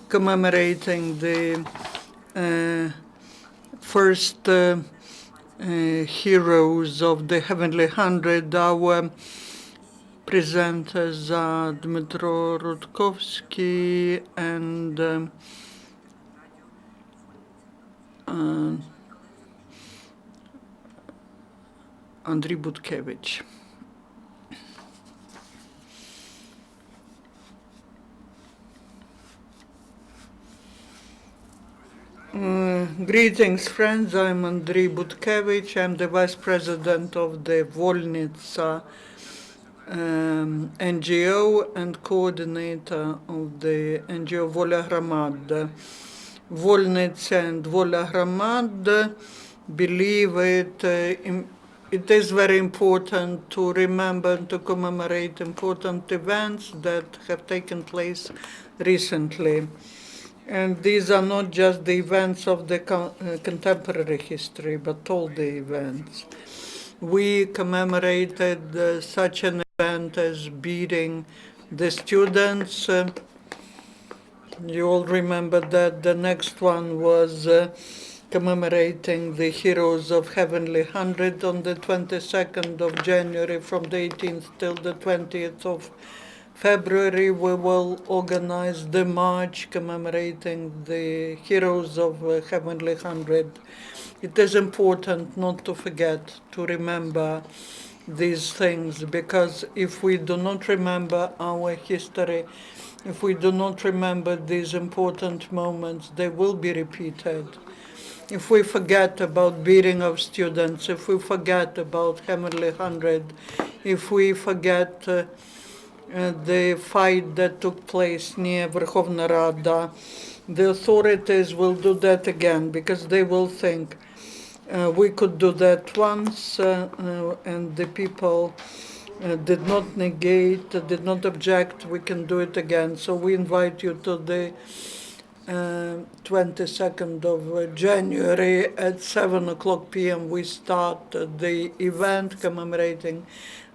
commemorating the first heroes of the Heavenly Hundred. Our presenters are Dmytro, Rutkovskiy, and Andriy Butkevych. Greetings, friends. I'm Andriy Butkevych. I'm the vice president of the Volnitsya NGO and coordinator of the NGO Volya Hromad. Volnitsya and Volya Hromad believe it is very important to remember and to commemorate important events that have taken place recently. And these are not just the events of the contemporary history, but all the events. We commemorated such an event as beating the students. You all remember that. The next one was commemorating the heroes of Heavenly Hundred on the 22nd of January, from the 18th till the 20th of February. We will organize the march commemorating the heroes of Heavenly Hundred. It is important not to forget to remember these things, because if we do not remember our history, if we do not remember these important moments, they will be repeated. If we forget about beating of students, if we forget about Heavenly Hundred, if we forget the fight that took place near Verkhovna Rada, the authorities will do that again, because they will think we could do that once, and the people did not negate, did not object, we can do it again. So we invite you to the 22nd of January at 7 o'clock p.m. We start the event commemorating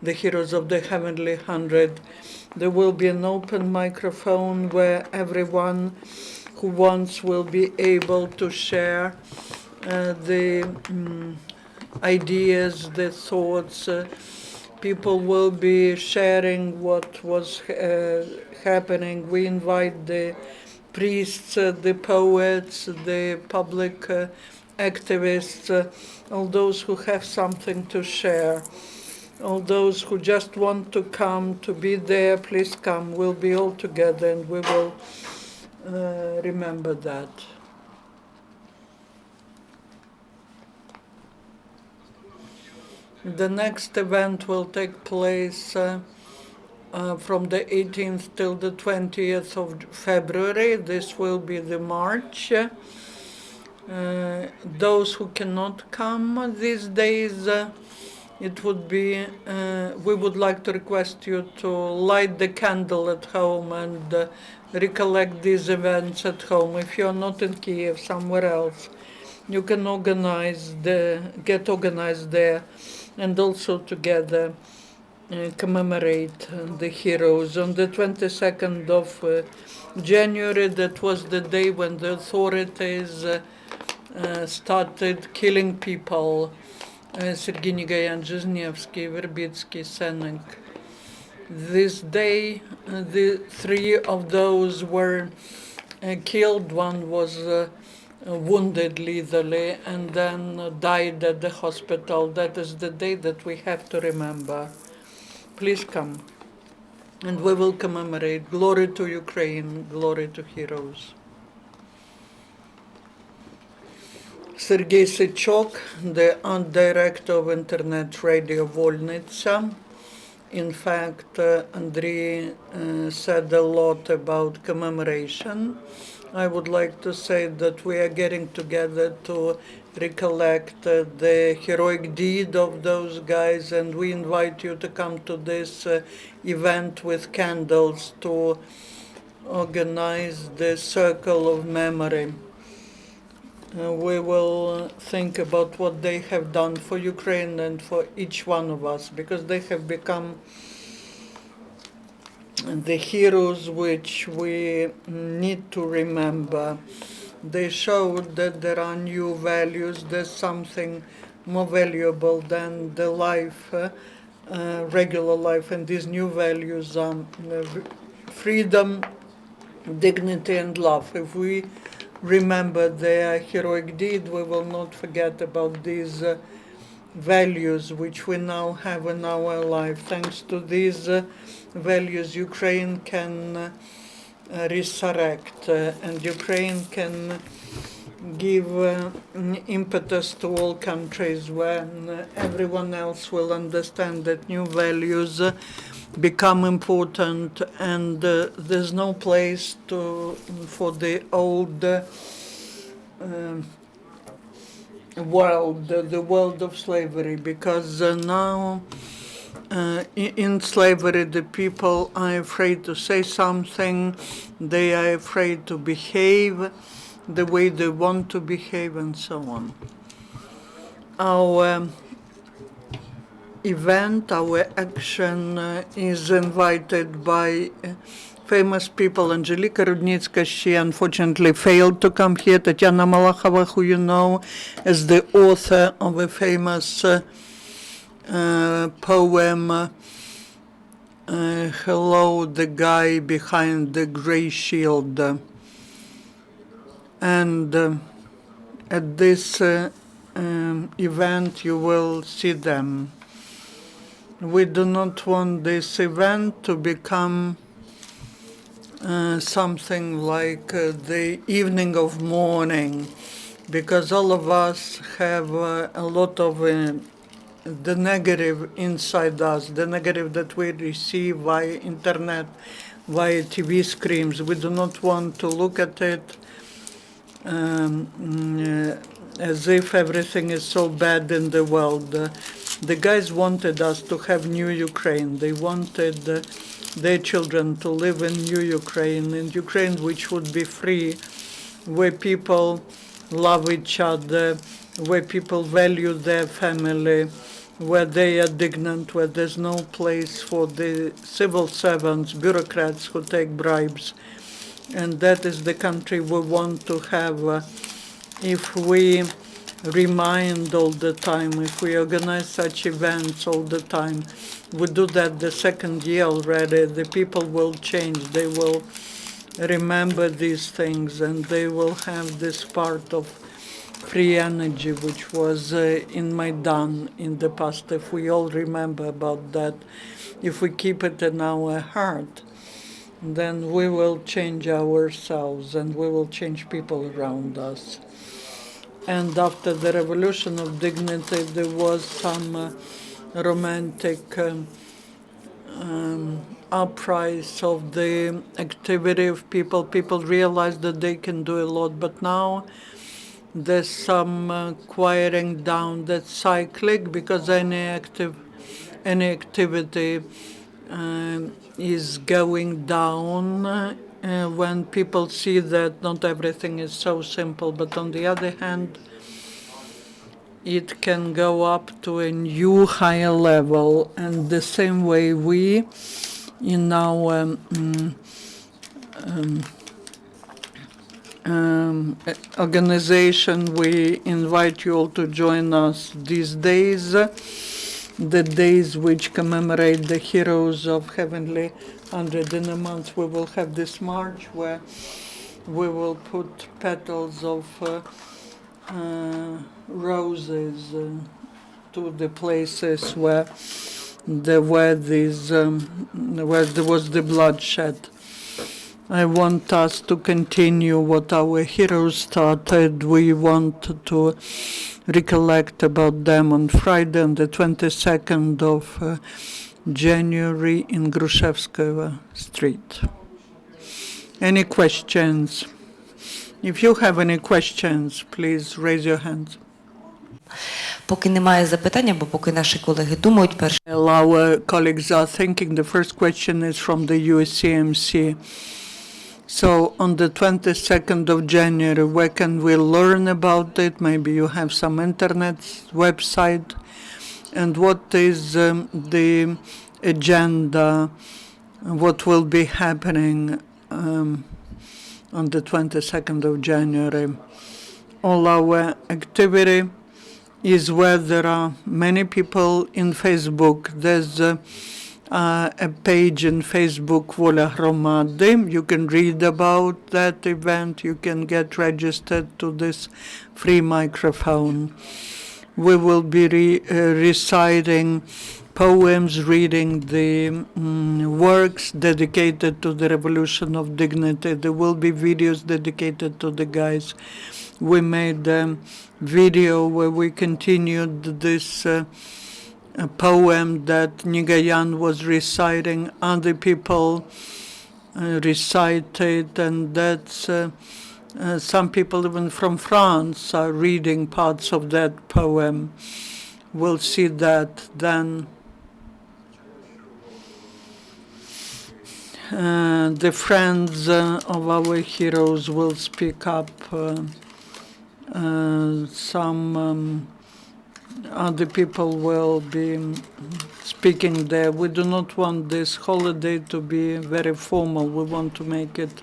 the heroes of the Heavenly Hundred. There will be an open microphone where everyone who wants will be able to share the ideas, the thoughts. People will be sharing what was happening. We invite the priests, the poets, the public activists, all those who have something to share. All those who just want to come, to be there, please come. We'll be all together and we will remember that. The next event will take place from the 18th till the 20th of February. This will be the march. Those who cannot come these days, it would be, we would like to request you to light the candle at home and recollect these events at home. If you're not in Kiev, somewhere else, you can get organized there, and also together commemorate the heroes. On the 22nd of January, that was the day when the authorities started killing people. Serhiy Suchok, Verbitsky, Senek. This day, the three of those were killed. One was wounded lethally and then died at the hospital. That is the day that we have to remember. Please come, and we will commemorate. Glory to Ukraine, glory to heroes. Serhiy Suchok, the art director of Internet Radio Volnitsya. In fact, Andriy said a lot about commemoration. I would like to say that we are getting together to recollect the heroic deed of those guys, and we invite you to come to this event with candles to organize the circle of memory. We will think about what they have done for Ukraine and for each one of us, because they have become the heroes which we need to remember. They showed that there are new values, there's something more valuable than the life, regular life, and these new values are freedom, dignity, and love. If we remember their heroic deed, we will not forget about these values which we now have in our life. Thanks to these values, Ukraine can resurrect, and Ukraine can give impetus to all countries when everyone else will understand that new values become important, and there's no place for the old world, the world of slavery, because now in slavery the people are afraid to say something, they are afraid to behave the way they want to behave, and so on. Our event, our action is invited by famous people. Angelika Rudnytska, she unfortunately failed to come here. Tetyana Malakhova, who you know as the author of a famous poem, Hello, the Guy Behind the Grey Shield. And at this event you will see them. We do not want this event to become something like the evening of mourning, because all of us have a lot of the negative inside us, the negative that we receive via internet, via TV screens. We do not want to look at it as if everything is so bad in the world. The guys wanted us to have new Ukraine. They wanted their children to live in new Ukraine, in Ukraine which would be free, where people love each other, where people value their family, where they are dignant, where there's no place for the civil servants, bureaucrats who take bribes. And that is the country we want to have. If we remind all the time, if we organize such events all the time, we do that the second year already, the people will change. They will remember these things, and they will have this part of free energy which was in Maidan in the past. If we all remember about that, if we keep it in our heart, then we will change ourselves and we will change people around us. And after the revolution of dignity, there was some romantic uprise of the activity of people. People realized that they can do a lot, but now there's some quieting down. That's cyclic, because any activity is going down when people see that not everything is so simple. But on the other hand, it can go up to a new higher level. And the same way we, in our organization, we invite you all to join us these days, the days which commemorate the heroes of Heavenly 100. In a month we will have this march where we will put petals of roses to the places where there were these, where there was the bloodshed. I want us to continue what our heroes started. We want to recollect about them on Friday, on the 22nd of January in Gruszewska Street. Any questions? If you have any questions, please raise your hands. Поки немає запитання, бо поки наші колеги думають, перше. Our colleagues are thinking. The first question is from the UCMC. So on the 22nd of January, where can we learn about it? Maybe you have some internet website. And what is the agenda what will be happening on the 22nd of January. All our activity is where there are many people in Facebook. There's a page in Facebook, Volya Hromad. You can read about that event. You can get registered to this free microphone. We will be reciting poems, reading the works dedicated to the Revolution of Dignity. There will be videos dedicated to the guys. We made a video where we continued this poem that Nigayan was reciting. Other people recited, and that's some people even from France are reading parts of that poem. We'll see that then. The friends of our heroes will speak up. Some other people will be speaking there. We do not want this holiday to be very formal. We want to make it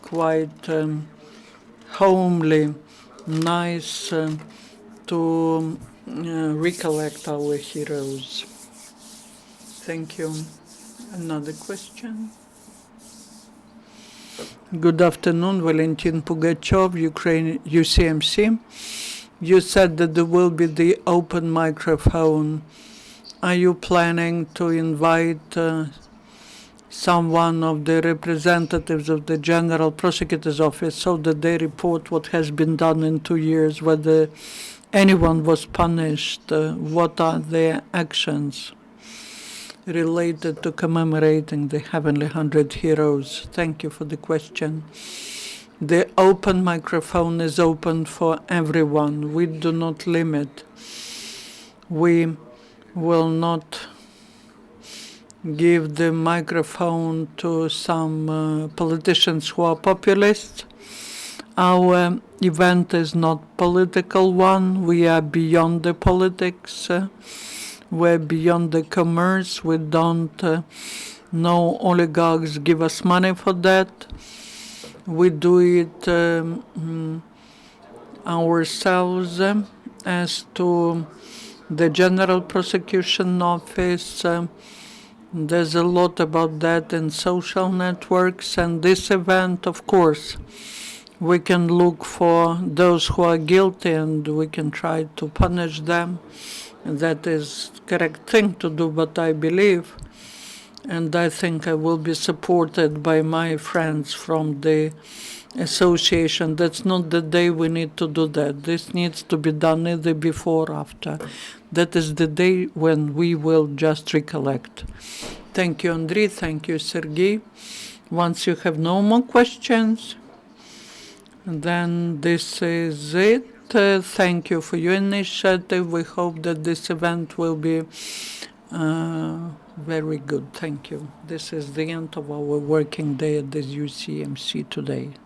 quite homely, nice to recollect our heroes. Thank you. Another question? Good afternoon, Valentin Pugachev, Ukraine, UCMC. You said that there will be the open microphone. Are you planning to invite someone of the representatives of the General Prosecutor's Office so that they report what has been done in 2 years, whether anyone was punished, what are their actions related to commemorating the Heavenly 100 Heroes? Thank you for the question. The open microphone is open for everyone. We do not limit. We will not give the microphone to some politicians who are populists. Our event is not political one. We are beyond the politics. We're beyond the commerce. We don't, no oligarchs give us money for that. We do it ourselves. As to the General Prosecution Office, there's a lot about that in social networks, and this event, of course, we can look for those who are guilty and we can try to punish them. That is the correct thing to do, but I believe, and I think I will be supported by my friends from the association. That's not the day we need to do that. This needs to be done either before or after. That is the day when we will just recollect. Thank you, Andriy. Thank you, Serhiy. Once you have no more questions, then this is it. Thank you for your initiative. We hope that this event will be very good. Thank you. This is the end of our working day at the UCMC today.